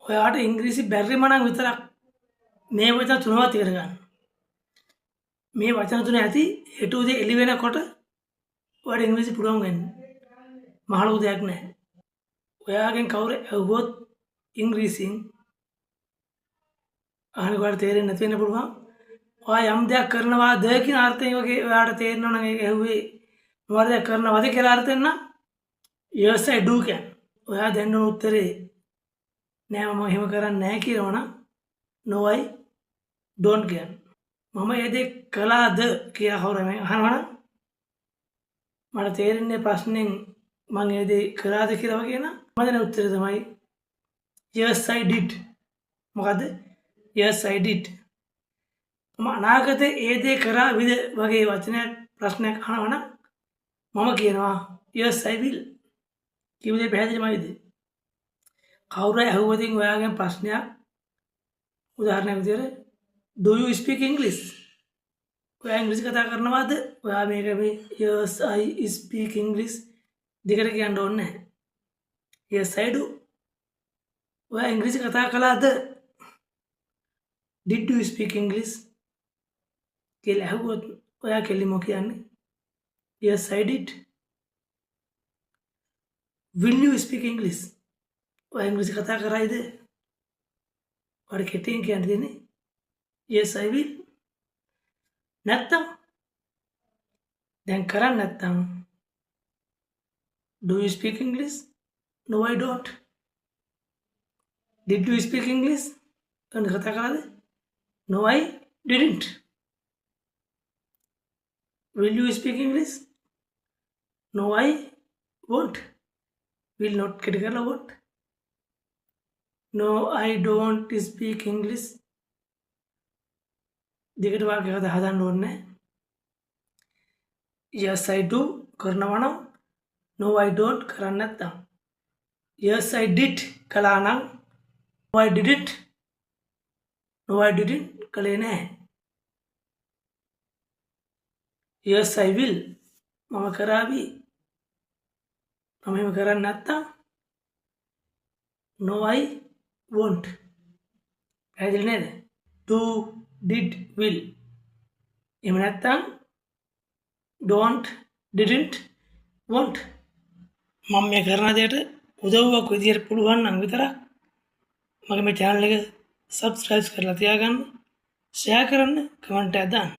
ඔයාට ඉංග්‍රීසි බැරිම නම් විතරක් මේ වචන තුනවත් ඉගෙන ගන්න. මේ වචන තුන ඇති හෙට උදේ එළි වෙනකොට ඔයාට ඉංග්‍රීසි පුළුවන් වෙන්න. මහ ලොකු දෙයක් නෑ. ඔයාගෙන් කවුරු ඇහුවොත් ඉංග්‍රීසියෙන් අහන ඔයාට තේරෙන්නේ නැති වෙන්න පුළුවන්. ඔයා යම් දෙයක් කරනවාද කියන අර්ථයෙන් වගේ ඔයාට තේරෙනවා නම් ඒක ඇහුවේ මොකද දෙයක් කරනවද කියලා අර්ථයෙන් නම් yes I do කියන්නේ. ඔයා දෙන්න ඕන උත්තරේ නෑ මම එහෙම කරන්නේ නැහැ කියනවනම් no I don't කියන්නේ. මම ඒ දේ කළාද කියලා කවුරුම අහනවනම් මට තේරෙන්නේ ප්‍රශ්නෙන් මම ඒ දේ කළාද කියලා වගේ නම් මම දෙන උත්තරේ තමයි yes I did. මොකද yes I did. මම අනාගතේ ඒ දේ කරා වගේ වචනයක් ප්‍රශ්නයක් අහනවනම් මම කියනවා yes I will. කිව්ව දේ පැහැදිලිමයිද? කවුරු ඇහුවොත් ඔයාගෙන් ප්‍රශ්නයක් උදාහරණයක් විදියට do you speak English? ඔයා ඉංග්‍රීසි කතා කරනවද? ඔයා මේක මේ yes I speak English දෙකට කියන්න ඕනේ නැහැ. yes I do. ඔයා ඉංග්‍රීසි කතා කළාද? did you speak English? කියලා ඇහුවොත් ඔයා කෙලින්ම කියන්නේ yes I did. will you speak English? ඔයා ඉංග්‍රීසි කතා කරයිද? ඔයාට කෙටියෙන් කියන්න දෙන්නේ yes I will. නැත්තම් දැන් කරන්නේ නැත්තම් do you speak English? no I don't. did you speak English? ඔන්න කතා කළාද? no I didn't. will you speak English? no I won't. will not කෙටි කරලා won't. no I don't speak English. දෙකට වාක්‍යයක් හදන්න ඕනේ. yes I do කරනවා නම් no I don't කරන්නේ නැත්තම් yes I did කළා නම් no I didn't. no I didn't කළේ නැහැ. yes I will මම කරાવી. මම එහෙම කරන්නේ නැත්තම් no I won't. පැහැදිලි නේද? do did will. එහෙම නැත්තම් don't didn't won't. මම මේ කරන දෙයට උදව්වක් විදියට පුළුවන් නම් විතරක් මගේ මේ channel එක subscribe කරලා තියාගන්න, share කරන්න, comment එකක් දාන්න.